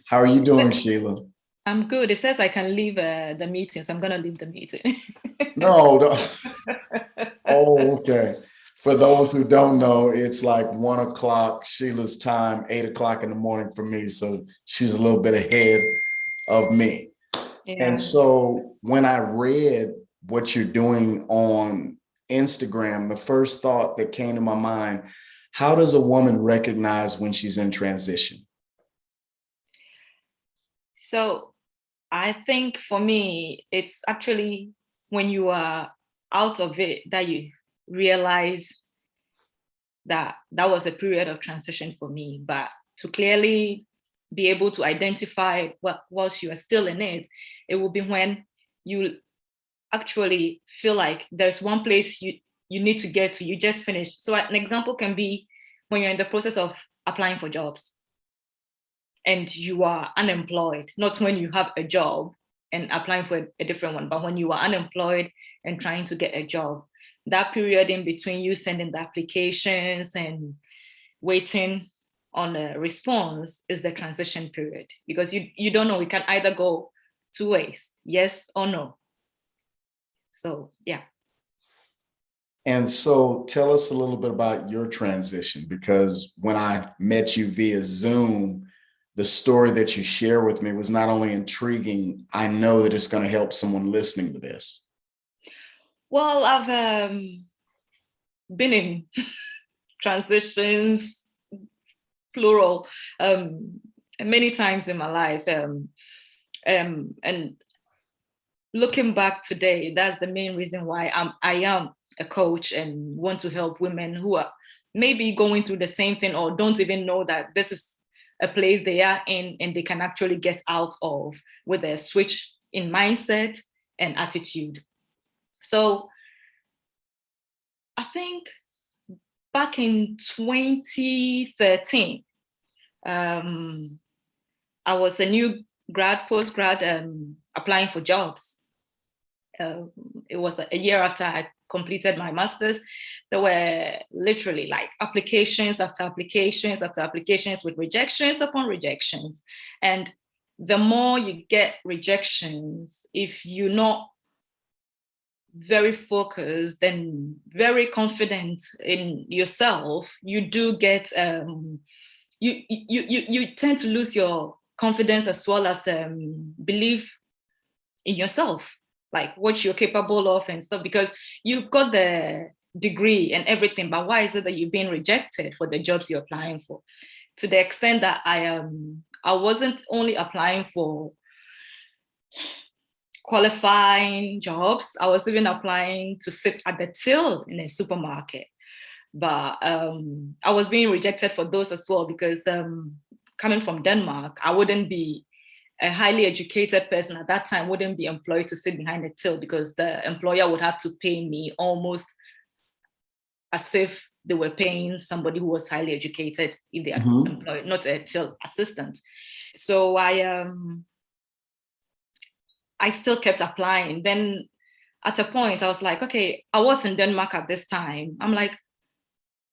How are you doing, Sheila? I'm good. It says I can leave the meeting, so I'm gonna leave the meeting. No, oh, okay. For those who don't know, it's like 1 o'clock Sheila's time, 8 o'clock in the morning for me. So she's a little bit ahead of me. And Yeah. so when I read what you're doing on Instagram, the first thought that came to my mind, how does a woman recognize when she's in transition? So I think for me, it's actually when you are out of it that you realize that that was a period of transition for me. But to clearly be able to identify what whilst you are still in it, it will be when you actually feel like there's one place you need to get to. You just finished. So an example can be when you're in the process of applying for jobs and you are unemployed, not when you have a job and applying for a different one, but when you are unemployed and trying to get a job. That period in between you sending the applications and waiting on a response is the transition period, because you don't know. We can either go two ways, yes or no. So yeah. And so tell us a little bit about your transition, because when I met you via Zoom, the story that you share with me was not only intriguing, I know that it's going to help someone listening to this. Well, I've been in transitions, plural, many times in my life. And looking back today, that's the main reason why I am a coach and want to help women who are maybe going through the same thing or don't even know that this is a place they are in and they can actually get out of with a switch in mindset and attitude. So I think back in 2013, um, I was a new post grad, applying for jobs. Uh, it was a year after I completed my master's. There were literally like applications after applications after applications with rejections upon rejections. And the more you get rejections, if you're not very focused and very confident in yourself, you do get you tend to lose your confidence as well as belief in yourself, like what you're capable of and stuff, because you've got the degree and everything, but why is it that you're being rejected for the jobs you're applying for? To the extent that I wasn't only applying for qualifying jobs, I was even applying to sit at the till in a supermarket. But I was being rejected for those as well, because coming from Denmark, I wouldn't be a highly educated person at that time, wouldn't be employed to sit behind the till, because the employer would have to pay me almost as if they were paying somebody who was highly educated if they are Mhm. employed, not a till assistant. So I still kept applying. Then at a point I was like, okay, I was in Denmark at this time. I'm like,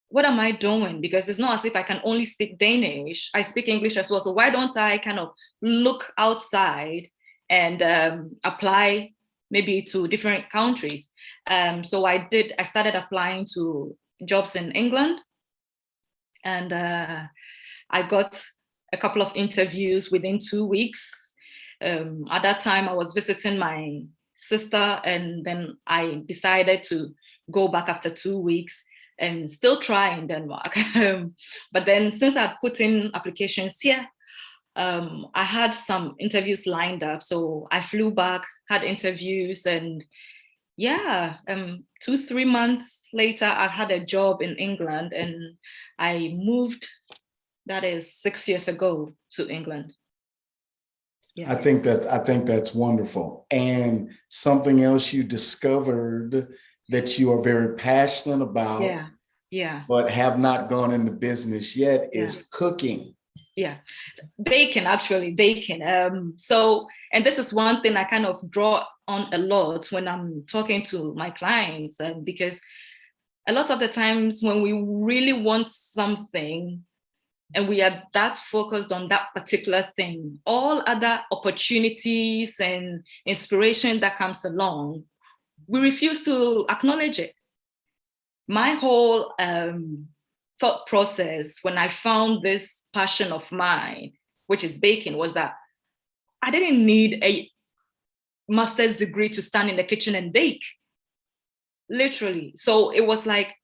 what am I doing? Because it's not as if I can only speak Danish. I speak English as well. So why don't I kind of look outside and apply maybe to different countries? So I did. I started applying to jobs in England, and I got a couple of interviews within 2 weeks. At that time, I was visiting my sister, and then I decided to go back after 2 weeks and still try in Denmark. But then since I put in applications here, I had some interviews lined up. So I flew back, had interviews, and yeah, 2, 3 months later, I had a job in England, and I moved. That is 6 years ago to England. Yeah. I think that's wonderful. And something else you discovered that you are very passionate about, Yeah. Yeah. but have not gone into business yet, Yeah. is cooking. Yeah. Baking. So, and this is one thing I kind of draw on a lot when I'm talking to my clients, because a lot of the times when we really want something, and we are that focused on that particular thing. All other opportunities and inspiration that comes along, we refuse to acknowledge it. My whole thought process when I found this passion of mine, which is baking, was that I didn't need a master's degree to stand in the kitchen and bake, literally. So it was like,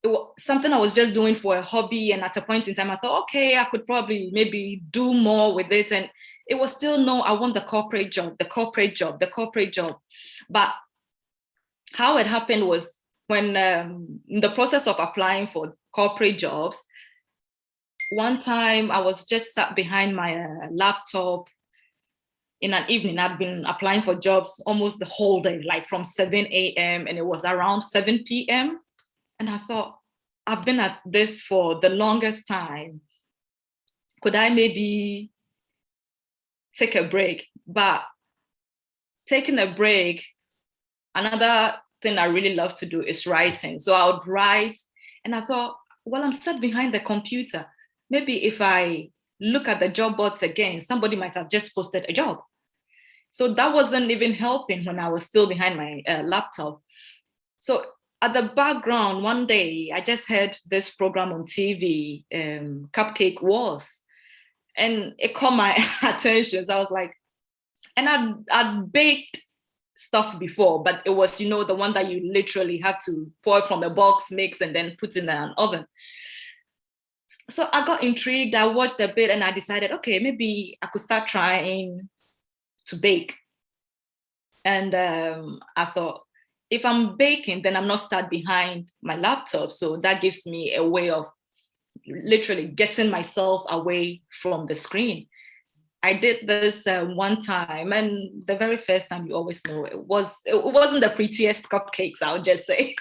it was something I was just doing for a hobby. And at a point in time, I thought, okay, I could probably maybe do more with it. And it was still, no, I want the corporate job, the corporate job, the corporate job. But how it happened was when in the process of applying for corporate jobs, one time I was just sat behind my laptop in an evening. I'd been applying for jobs almost the whole day, like from 7 a.m. and it was around 7 p.m. And I thought, I've been at this for the longest time. Could I maybe take a break? But taking a break, another thing I really love to do is writing. So I would write, and I thought, well, I'm sat behind the computer. Maybe if I look at the job boards again, somebody might have just posted a job. So that wasn't even helping when I was still behind my laptop. So at the background, one day, I just heard this program on TV, Cupcake Wars, and it caught my attention. So I was like, and I'd baked stuff before, but it was, the one that you literally have to pour from a box, mix, and then put in an oven. So I got intrigued. I watched a bit and I decided, okay, maybe I could start trying to bake. And I thought, if I'm baking, then I'm not sat behind my laptop. So that gives me a way of literally getting myself away from the screen. I did this one time, and the very first time, you always know, it wasn't the prettiest cupcakes, I would just say.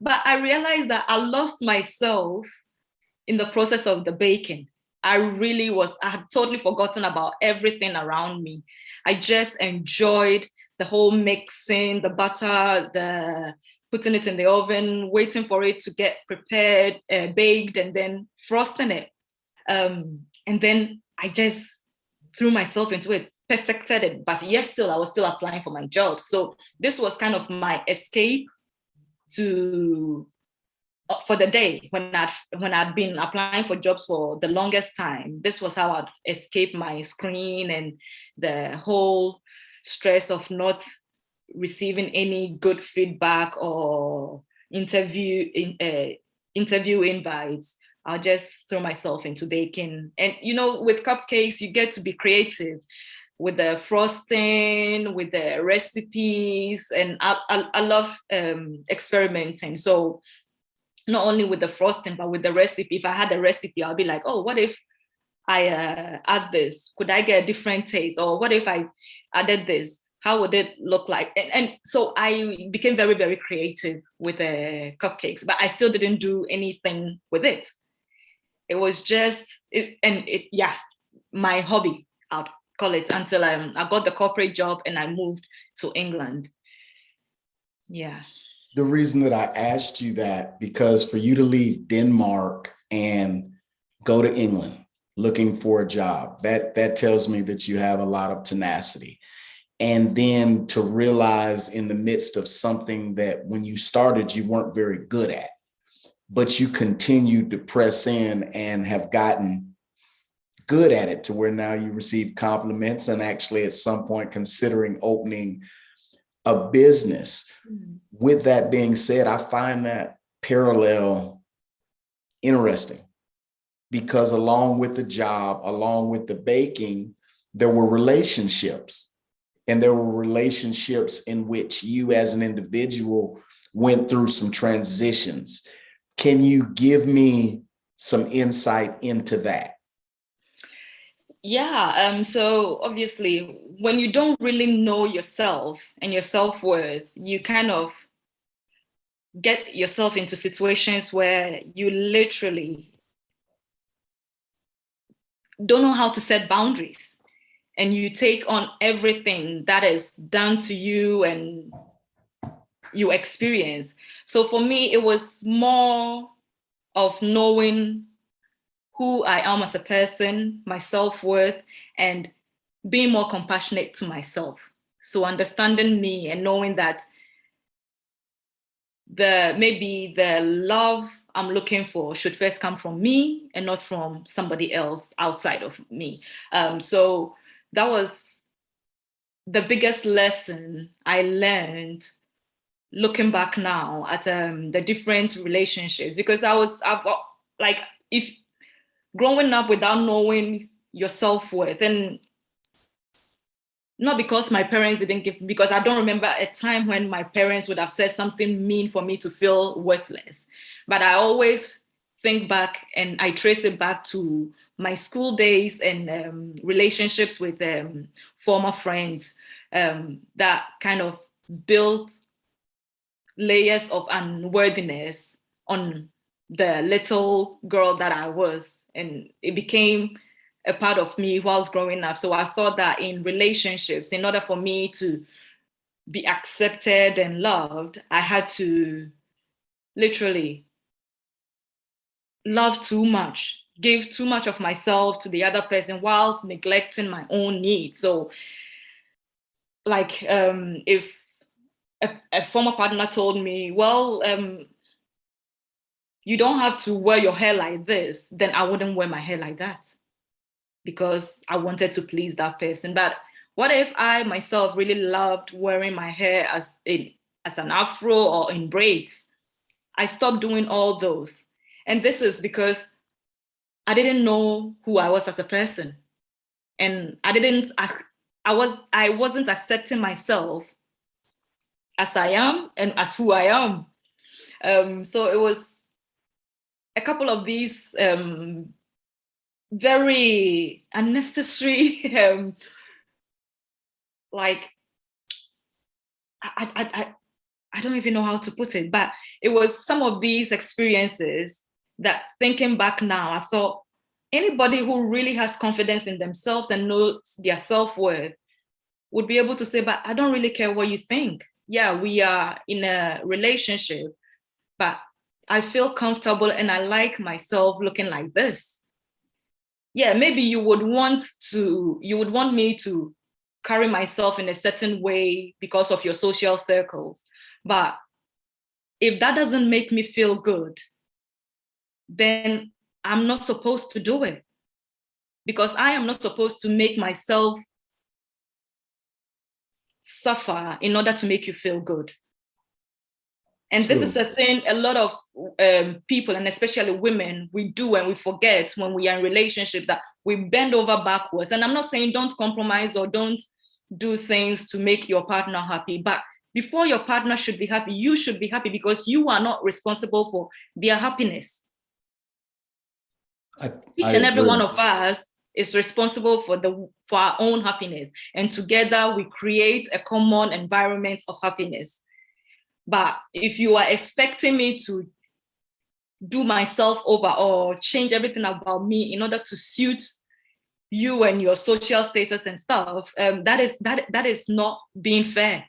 But I realized that I lost myself in the process of the baking. I had totally forgotten about everything around me. I just enjoyed the whole mixing, the butter, the putting it in the oven, waiting for it to get prepared, baked, and then frosting it. And then I just threw myself into it, perfected it. But yes, still, I was still applying for my job. So this was kind of my escape for the day when I'd been applying for jobs for the longest time. This was how I'd escape my screen and the whole stress of not receiving any good feedback or interview invites. I'll just throw myself into baking. And, with cupcakes, you get to be creative with the frosting, with the recipes. And I love experimenting. So not only with the frosting, but with the recipe. If I had a recipe, I'll be like, oh, what if I add this? Could I get a different taste? Or what if I added this? How would it look like? And so I became very, very creative with the cupcakes, but I still didn't do anything with it. It was just, my hobby, I'd call it, until I got the corporate job and I moved to England. Yeah. The reason that I asked you that, because for you to leave Denmark and go to England looking for a job, that tells me that you have a lot of tenacity. And then to realize in the midst of something that when you started, you weren't very good at, but you continued to press in and have gotten good at it to where now you receive compliments and actually at some point considering opening a business. Mm-hmm. With that being said, I find that parallel interesting because along with the job, along with the baking, there were relationships. And there were relationships in which you as an individual went through some transitions. Can you give me some insight into that? Yeah, so obviously, when you don't really know yourself and your self-worth, you kind of get yourself into situations where you literally don't know how to set boundaries. And you take on everything that is done to you and you experience. So for me, it was more of knowing who I am as a person, my self-worth, and being more compassionate to myself. So understanding me and knowing that maybe the love I'm looking for should first come from me and not from somebody else outside of me. So that was the biggest lesson I learned looking back now at the different relationships, because I've like, if growing up without knowing your self-worth, and not because my parents didn't give me, because I don't remember a time when my parents would have said something mean for me to feel worthless. But I always think back and I trace it back to my school days and relationships with former friends that kind of built layers of unworthiness on the little girl that I was. And it became a part of me whilst growing up. So I thought that in relationships, in order for me to be accepted and loved, I had to literally love too much, give too much of myself to the other person whilst neglecting my own needs. So like if a former partner told me, well, you don't have to wear your hair like this, then I wouldn't wear my hair like that because I wanted to please that person. But what if I myself really loved wearing my hair as an afro or in braids? I stopped doing all those. And this is because I didn't know who I was as a person. And I wasn't accepting myself as I am and as who I am. So it was a couple of these very unnecessary, like, I don't even know how to put it, but it was some of these experiences that, thinking back now, I thought anybody who really has confidence in themselves and knows their self-worth would be able to say, but I don't really care what you think. Yeah, we are in a relationship, but I feel comfortable and I like myself looking like this. Yeah, maybe you would want me to carry myself in a certain way because of your social circles. But if that doesn't make me feel good, then I'm not supposed to do it, because I am not supposed to make myself suffer in order to make you feel good. And True. this is a thing a lot of people, and especially women, we do, and we forget when we are in relationships, that we bend over backwards. And I'm not saying don't compromise or don't do things to make your partner happy, but before your partner should be happy, you should be happy, because you are not responsible for their happiness. Each I and every one agree. of us is responsible for our own happiness, and together we create a common environment of happiness. But if you are expecting me to do myself over or change everything about me in order to suit you and your social status and stuff, that is not being fair,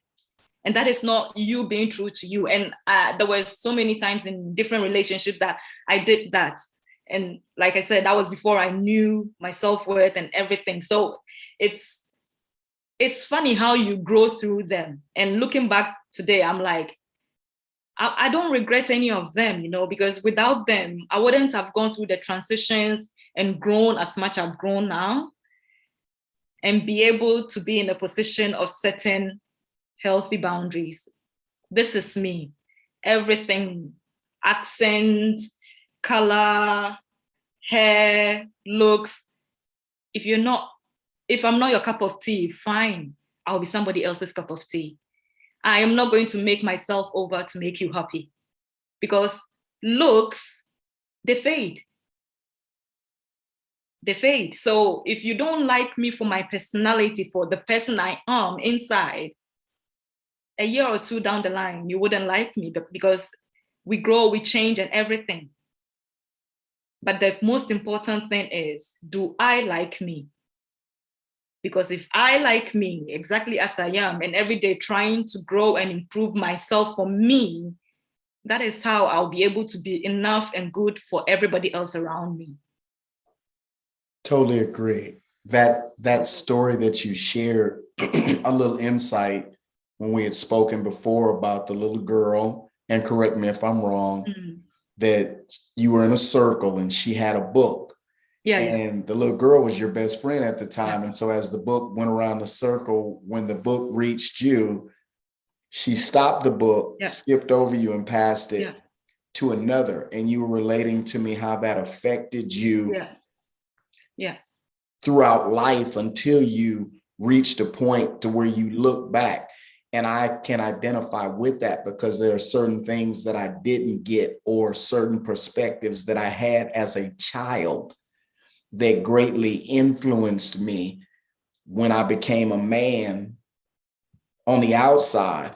and that is not you being true to you. And there were so many times in different relationships that I did that. And like I said, that was before I knew my self-worth and everything. So it's funny how you grow through them. And looking back today, I'm like, I don't regret any of them, because without them, I wouldn't have gone through the transitions and grown as much as I've grown now, and be able to be in a position of setting healthy boundaries. This is me. Everything, accent, color, hair, looks. If I'm not your cup of tea, fine. I'll be somebody else's cup of tea. I am not going to make myself over to make you happy, because looks, they fade. They fade. So if you don't like me for my personality, for the person I am inside, a year or two down the line, you wouldn't like me, because we grow, we change and everything. But the most important thing is, do I like me? Because if I like me exactly as I am, and every day trying to grow and improve myself for me, that is how I'll be able to be enough and good for everybody else around me. Totally agree. That story that you shared, a little insight when we had spoken before about the little girl, and correct me if I'm wrong, Mm. that you were in a circle and she had a book. Yeah, yeah, And the little girl was your best friend at the yeah, time. And so as the book went around the circle, when the book reached you, she stopped the book, yeah, skipped over you, and passed yeah, it to another. And you were relating to me how that affected you yeah, yeah, throughout life until you reached a point to where you look back. And I can identify with that because there are certain things that I didn't get or certain perspectives that I had as a child that greatly influenced me when I became a man on the outside.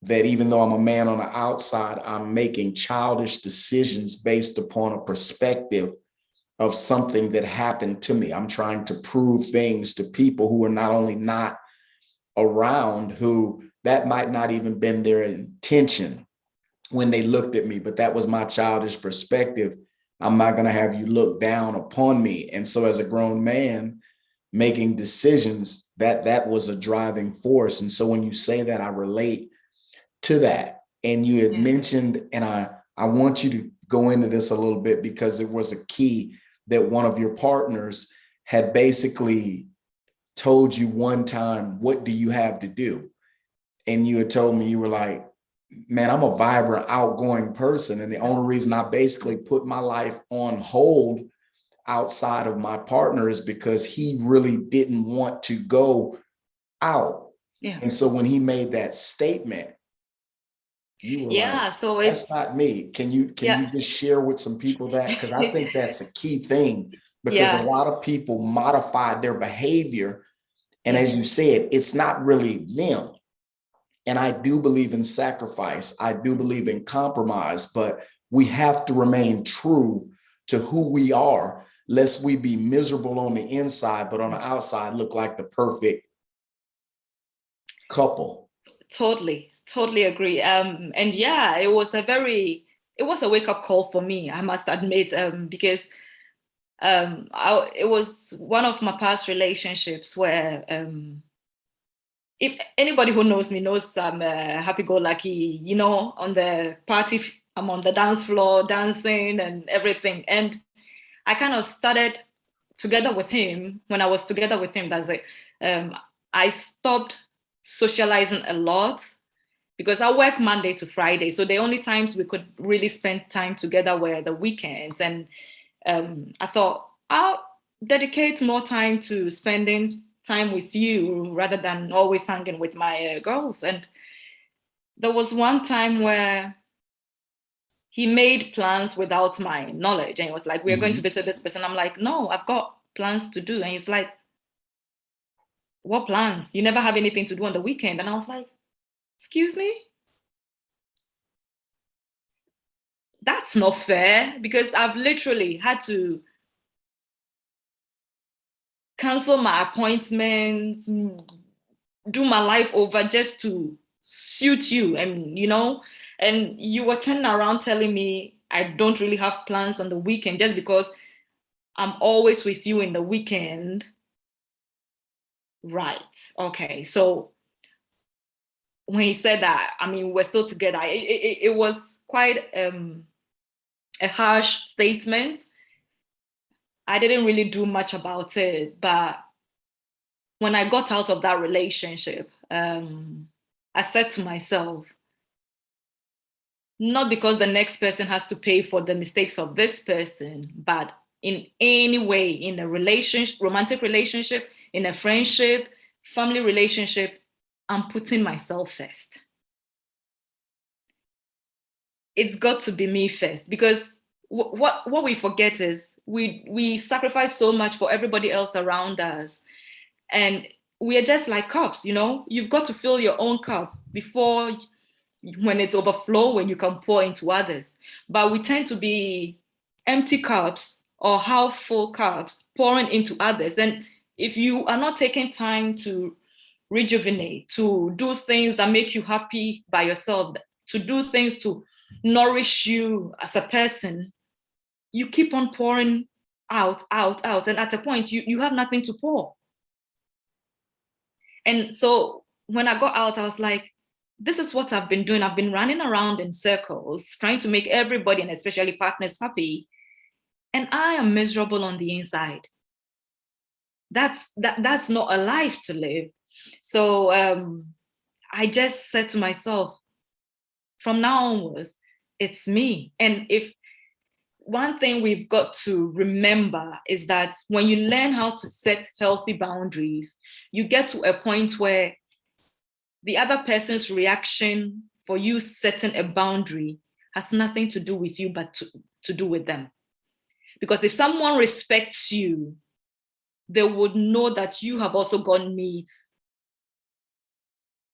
That even though I'm a man on the outside, I'm making childish decisions based upon a perspective of something that happened to me. I'm trying to prove things to people who are not only not around, who that might not even been their intention when they looked at me, but that was my childish perspective. I'm not going to have you look down upon me. And so as a grown man making decisions, that was a driving force. And so when you say that, I relate to that. And you had yeah, mentioned, and I want you to go into this a little bit because it was a key that one of your partners had basically told you one time, what do you have to do? And you had told me, you were like, man, I'm a vibrant, outgoing person. And the only reason I basically put my life on hold outside of my partner is because he really didn't want to go out. yeah, And so when he made that statement, you were like, yeah. So that's it's not me. Can you yeah, just share with some people that? Because I think that's a key thing, because a yeah, lot of people modify their behavior. And yeah, as you said, it's not really them. And I do believe in sacrifice. I do believe in compromise, but we have to remain true to who we are, lest we be miserable on the inside, but on the outside look like the perfect couple. totally, totally agree. And yeah, it was a wake up call for me, I must admit, because it was one of my past relationships where if anybody who knows me knows I'm happy-go-lucky, on the party, I'm on the dance floor dancing and everything. And I kind of started together with him. When I was together with him, that's it. I stopped socializing a lot because I work Monday to Friday. So the only times we could really spend time together were the weekends. And I thought I'll dedicate more time to spending time with you rather than always hanging with my girls. And there was one time where he made plans without my knowledge, and he was like, we're going to Mhm. visit this person. I'm like, no, I've got plans to do. And he's like, what plans? You never have anything to do on the weekend. And I was like, excuse me? That's not fair, because I've literally had to cancel my appointments, do my life over just to suit you. And you were turning around telling me I don't really have plans on the weekend just because I'm always with you in the weekend. Right. Okay. So when he said that, I mean, we're still together. It was quite a harsh statement. I didn't really do much about it, but when I got out of that relationship, I said to myself, not because the next person has to pay for the mistakes of this person, but in any way, in a relationship, romantic relationship, in a friendship, family relationship, I'm putting myself first. It's got to be me first, because what we forget is we sacrifice so much for everybody else around us, and we are just like cups. You've got to fill your own cup before, when it's overflowing, you can pour into others. But we tend to be empty cups or half full cups pouring into others. And if you are not taking time to rejuvenate, to do things that make you happy by yourself, to do things to nourish you as a person, you keep on pouring out, out, out. And at a point, you have nothing to pour. And so when I got out, I was like, this is what I've been doing. I've been running around in circles, trying to make everybody, and especially partners, happy. And I am miserable on the inside. That's not a life to live. So I just said to myself, from now onwards, it's me. And if one thing we've got to remember is that when you learn how to set healthy boundaries, you get to a point where the other person's reaction for you setting a boundary has nothing to do with you, but to do with them. Because if someone respects you, they would know that you have also got needs,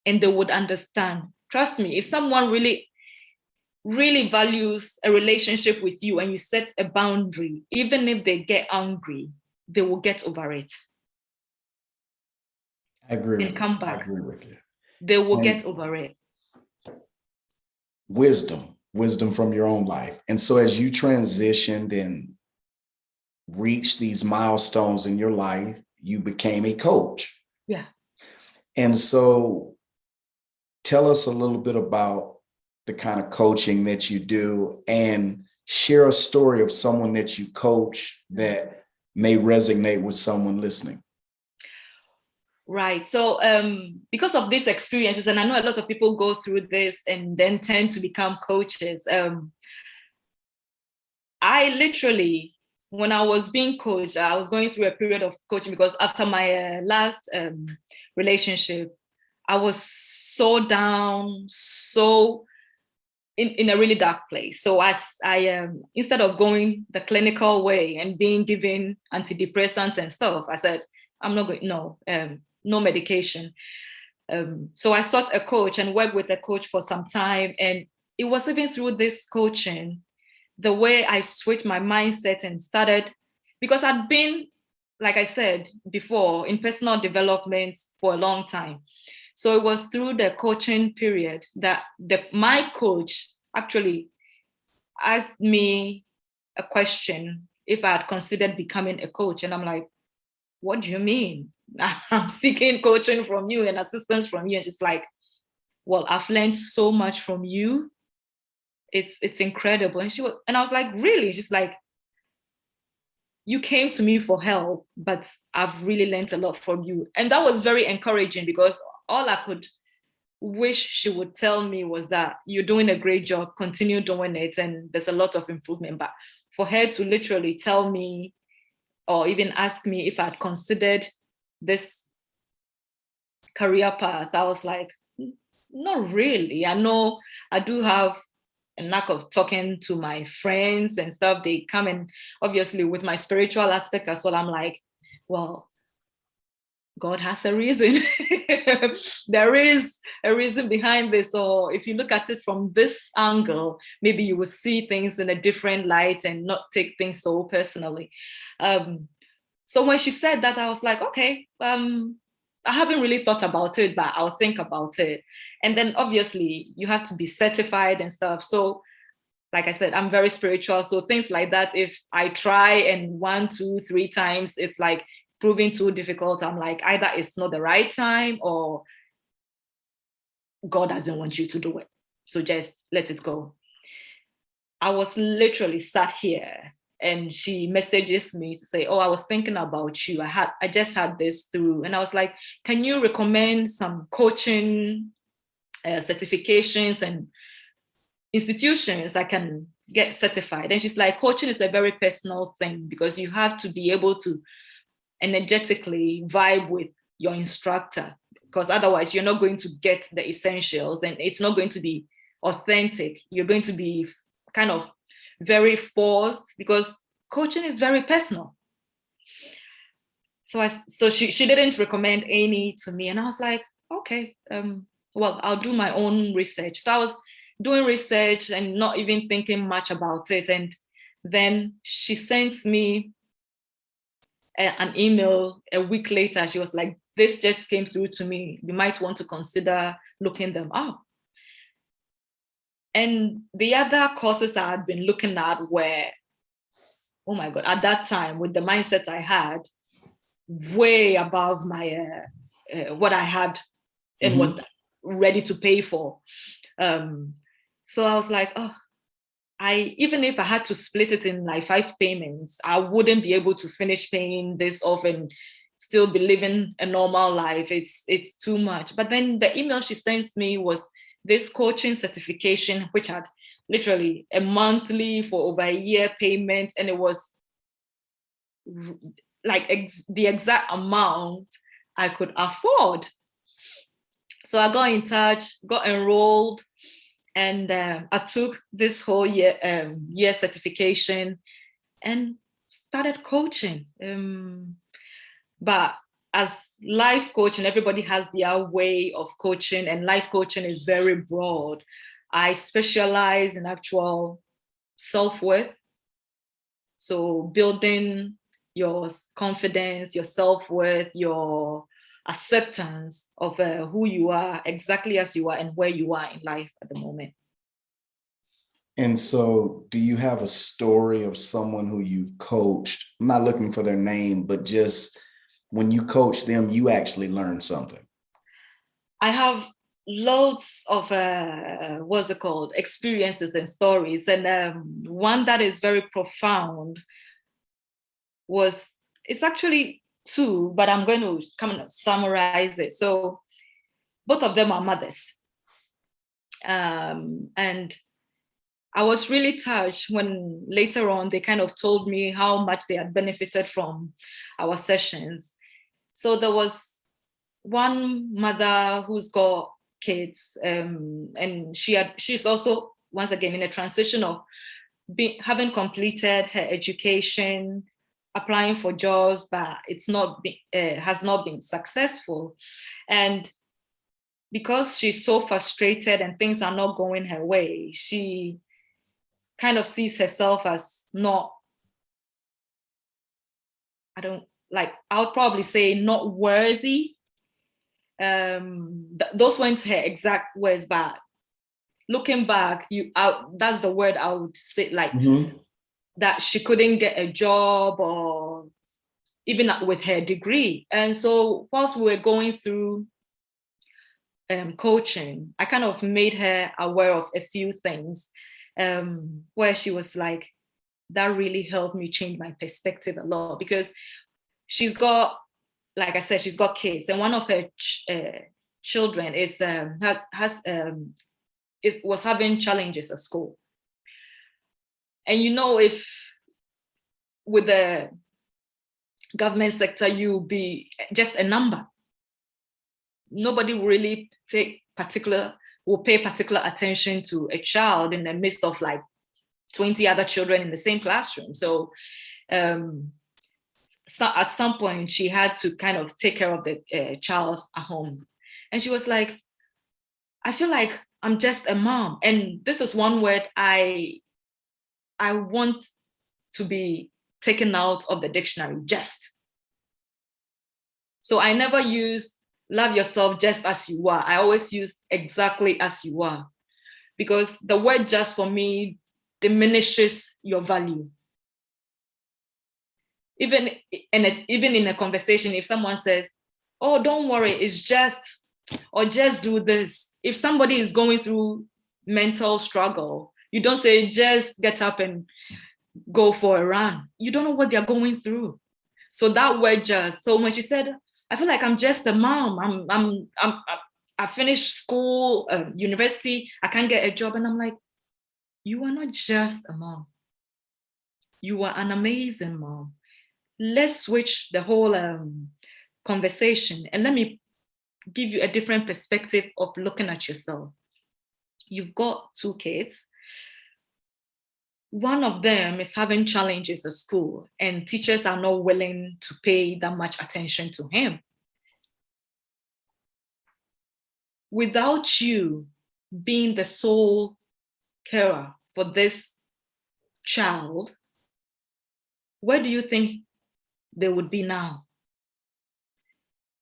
and they would understand. Trust me, if someone really, really values a relationship with you and you set a boundary, even if they get angry, they will get over it. I agree and with come you. back. I agree with you. They will And get over it. wisdom from your own life. And so as you transitioned and reached these milestones in your life, you became a coach. Yeah. And so tell us a little bit about the kind of coaching that you do, and share a story of someone that you coach that may resonate with someone listening. Right. So because of these experiences, and I know a lot of people go through this and then tend to become coaches. I literally, when I was being coached, I was going through a period of coaching because after my last relationship, I was so down, so in a really dark place. So as I instead of going the clinical way and being given antidepressants and stuff, I said, I'm not going, no medication. So I sought a coach and worked with a coach for some time. And it was even through this coaching, the way I switched my mindset and started, because I'd been, like I said before, in personal development for a long time. So it was through the coaching period that my coach actually asked me a question if I had considered becoming a coach. And I'm like, what do you mean? I'm seeking coaching from you and assistance from you. And she's like, well, I've learned so much from you. It's incredible. And I was like, really? She's like, you came to me for help, but I've really learned a lot from you. And that was very encouraging, because all I could wish she would tell me was that you're doing a great job, continue doing it, and there's a lot of improvement. But for her to literally tell me, or even ask me if I'd considered this career path, I was like, not really. I know I do have a knack of talking to my friends and stuff. They come and obviously with my spiritual aspect as well, I'm like, well, God has a reason. There is a reason behind this. Or if you look at it from this angle, maybe you will see things in a different light and not take things so personally. So when she said that, I was like, okay, I haven't really thought about it, but I'll think about it. And then obviously you have to be certified and stuff. So like I said, I'm very spiritual. So things like that, if I try and 1, 2, 3 times, it's like proving too difficult, I'm like, either it's not the right time or God doesn't want you to do it. So just let it go. I was literally sat here and she messages me to say, oh, I was thinking about you. I just had this through. And I was like, can you recommend some coaching certifications and institutions I can get certified? And she's like, coaching is a very personal thing, because you have to be able to energetically vibe with your instructor, because otherwise you're not going to get the essentials and it's not going to be authentic. You're going to be kind of very forced, because coaching is very personal. So she didn't recommend any to me, and I was like, okay, well, I'll do my own research. So I was doing research and not even thinking much about it. And then she sent me an email a week later. She was like, this just came through to me. You might want to consider looking them up. And the other courses I had been looking at were oh my God, at that time, with the mindset I had, way above my what I had and was ready to pay for. So I was like, oh, even if I had to split it in like 5 payments, I wouldn't be able to finish paying this off and still be living a normal life. It's too much. But then the email she sent me was this coaching certification, which had literally a monthly for over a year payment, and it was like the exact amount I could afford. So I got in touch, got enrolled, and I took this whole year certification and started coaching. But as life coaching, everybody has their way of coaching, and life coaching is very broad. I specialize in actual self-worth. So building your confidence, your self-worth, your acceptance of who you are, exactly as you are and where you are in life at the moment. And so do you have a story of someone who you've coached? I'm not looking for their name, but just when you coach them, you actually learn something. I have loads of what's it called, experiences and stories. And one that is very profound was, it's actually 2, but I'm going to kind of summarize it. So both of them are mothers. And I was really touched when later on they kind of told me how much they had benefited from our sessions. So there was one mother who's got kids, and she's also once again in a transition of having completed her education, applying for jobs, but has not been successful. And because she's so frustrated and things are not going her way, she kind of sees herself as not, I would probably say not worthy. Those weren't her exact words, but looking back, that's the word I would say, like that she couldn't get a job or even with her degree. And so whilst we were going through coaching, I kind of made her aware of a few things where she was like, that really helped me change my perspective a lot, because she's got, like I said, she's got kids, and one of her children was having challenges at school. And if with the government sector, you'll be just a number. Nobody really will pay particular attention to a child in the midst of like 20 other children in the same classroom. So at some point she had to kind of take care of the child at home. And she was like, I feel like I'm just a mom. And this is one word I want to be taken out of the dictionary, just. So I never use love yourself just as you are. I always use exactly as you are, because the word just for me diminishes your value. Even in a conversation, if someone says, oh, don't worry, it's just, or just do this. If somebody is going through mental struggle, you don't say, just get up and go for a run. You don't know what they're going through. So that word just, so when she said, I feel like I'm just a mom. I finished school, university, I can't get a job. And I'm like, you are not just a mom. You are an amazing mom. Let's switch the whole conversation, and let me give you a different perspective of looking at yourself. You've got 2 kids. One of them is having challenges at school, and teachers are not willing to pay that much attention to him. Without you being the sole carer for this child, where do you think they would be now?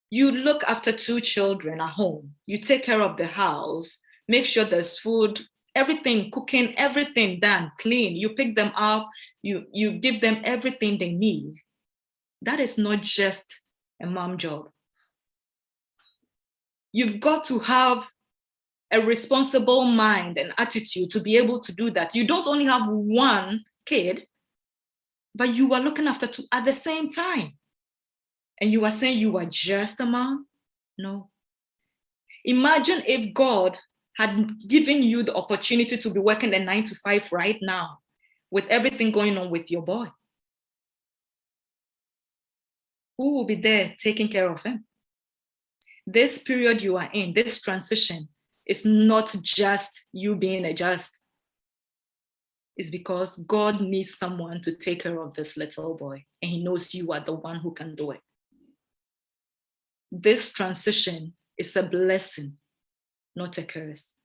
You look after 2 children at home, you take care of the house, make sure there's food everything, cooking, everything done, clean. You pick them up, you give them everything they need. That is not just a mom job. You've got to have a responsible mind and attitude to be able to do that. You don't only have one kid, but you are looking after two at the same time. And you are saying you are just a mom? No. Imagine if God had given you the opportunity to be working a 9 to 5 right now with everything going on with your boy. Who will be there taking care of him? This period you are in, this transition, is not just you being a just. It's because God needs someone to take care of this little boy, and he knows you are the one who can do it. This transition is a blessing, not a curse.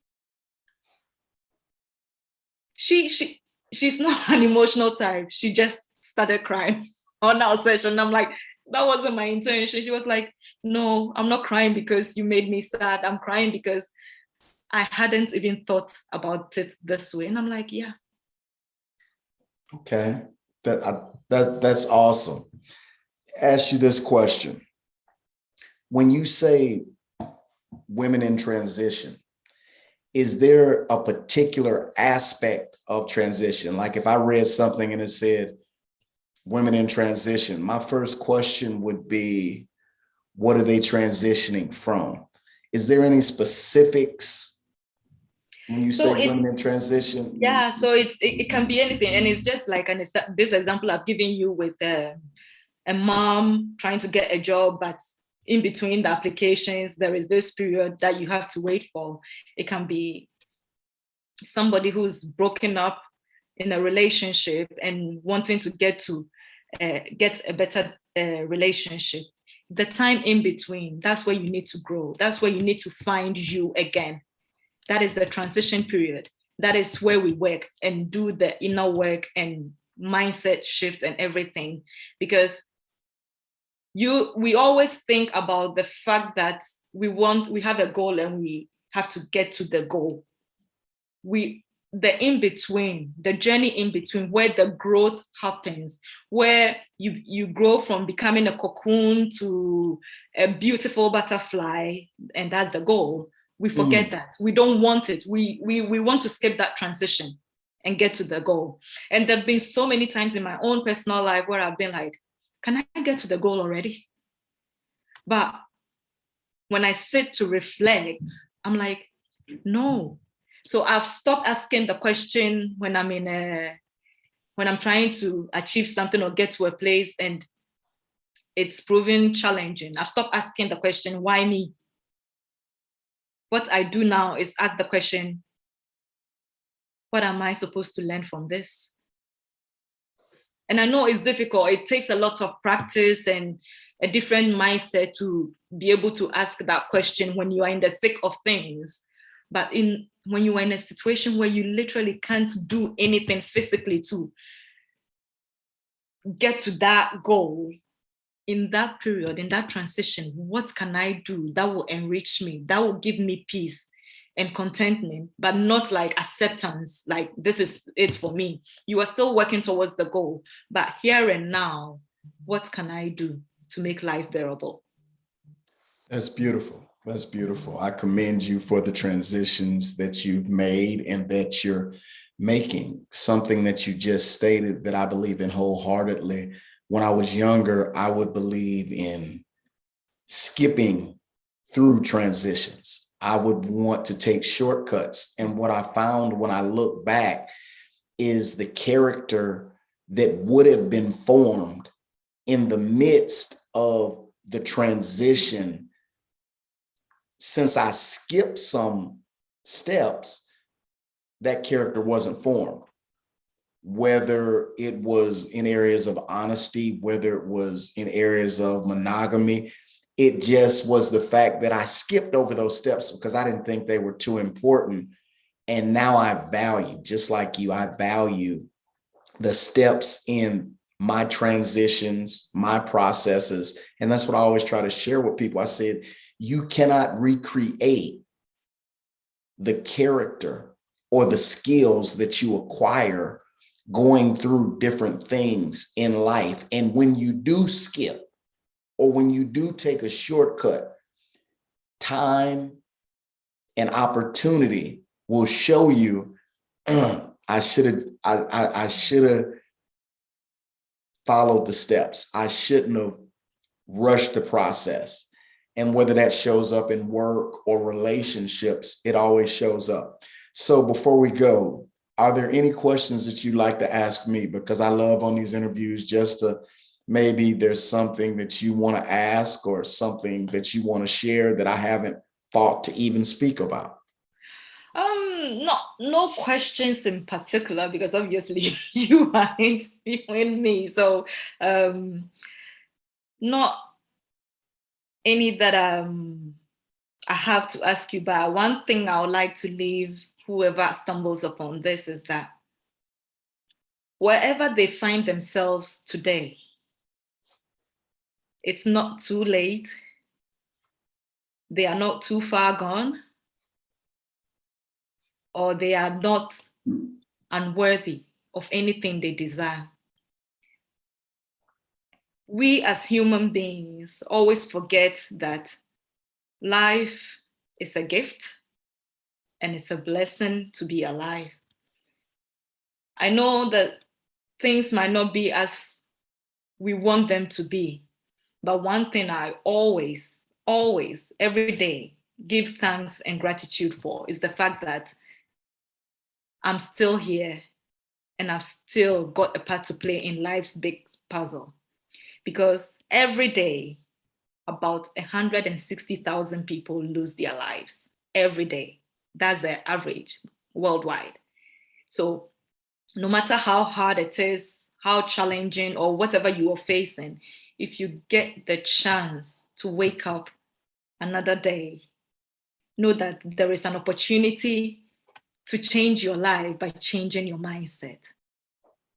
She's not an emotional type. She just started crying on our session. I'm like, that wasn't my intention. She was like, no, I'm not crying because you made me sad. I'm crying because I hadn't even thought about it this way. And I'm like, yeah. Okay, that's awesome. Ask you this question. When you say women in transition, is there a particular aspect of transition? Like if I read something and it said women in transition, my first question would be, what are they transitioning from? Is there any specifics when you say women in transition? Yeah, so it can be anything. And it's just like this example I've given you with a mom trying to get a job, but in between the applications, there is this period that you have to wait for. It can be somebody who's broken up in a relationship and wanting to get a better relationship. The time in between, that's where you need to grow. That's where you need to find you again. That is the transition period. That is where we work and do the inner work and mindset shift and everything. Because we always think about the fact that we have a goal and we have to get to the goal. The in-between, the journey in between, where the growth happens, where you grow from becoming a cocoon to a beautiful butterfly, and that's the goal. We forget that. We don't want it. We want to skip that transition and get to the goal. And there've been so many times in my own personal life where I've been like, can I get to the goal already? But when I sit to reflect, I'm like, no. So I've stopped asking the question when I'm trying to achieve something or get to a place and it's proven challenging. I've stopped asking the question, why me? What I do now is ask the question, what am I supposed to learn from this? And I know it's difficult. It takes a lot of practice and a different mindset to be able to ask that question when you are in the thick of things. But when you are in a situation where you literally can't do anything physically to get to that goal, in that period, in that transition, what can I do that will enrich me, that will give me peace and contentment, but not like acceptance, like this is it for me. You are still working towards the goal, but here and now, what can I do to make life bearable? That's beautiful. That's beautiful. I commend you for the transitions that you've made and that you're making. Something that you just stated that I believe in wholeheartedly. When I was younger, I would believe in skipping through transitions. I would want to take shortcuts. And what I found when I look back is the character that would have been formed in the midst of the transition. Since I skipped some steps, that character wasn't formed. Whether it was in areas of honesty, whether it was in areas of monogamy, it just was the fact that I skipped over those steps because I didn't think they were too important. And now I value, just like you, I value the steps in my transitions, my processes. And that's what I always try to share with people. I said, you cannot recreate the character or the skills that you acquire going through different things in life. And when you do skip, or when you do take a shortcut, time and opportunity will show you, I should have followed the steps. I shouldn't have rushed the process. And whether that shows up in work or relationships, it always shows up. So before we go, are there any questions that you'd like to ask me? Because I love on these interviews just to, maybe there's something that you want to ask or something that you want to share that I haven't thought to even speak about. No questions in particular, because obviously you are interviewing me. So not any that I have to ask you. But one thing I would like to leave whoever stumbles upon this is that wherever they find themselves today, it's not too late. They are not too far gone, or they are not unworthy of anything they desire. We as human beings always forget that life is a gift and it's a blessing to be alive. I know that things might not be as we want them to be, but one thing I always, every day give thanks and gratitude for is the fact that I'm still here and I've still got a part to play in life's big puzzle. Because every day, about 160,000 people lose their lives every day. That's the average worldwide. So no matter how hard it is, how challenging or whatever you are facing, if you get the chance to wake up another day, know that there is an opportunity to change your life by changing your mindset.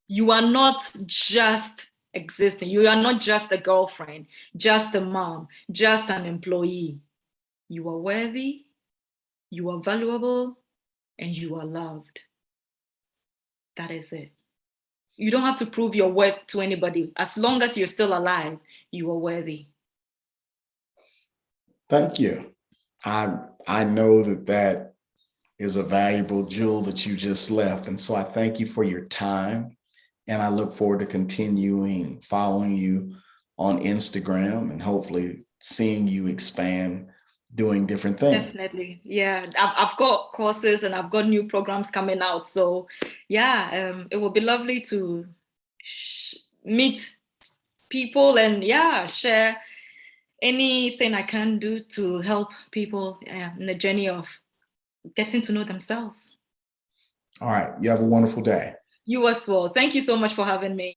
You are not just existing. You are not just a girlfriend, just a mom, just an employee. You are worthy, you are valuable, and you are loved. That is it. You don't have to prove your worth to anybody. As long as you're still alive, you are worthy. Thank you. I know that is a valuable jewel that you just left. And so I thank you for your time. And I look forward to continuing following you on Instagram and hopefully seeing you expand doing different things. Definitely. Yeah. I've got courses and I've got new programs coming out. So yeah, it will be lovely to meet people and share anything I can do to help people in the journey of getting to know themselves. All right. You have a wonderful day. You as well. Thank you so much for having me.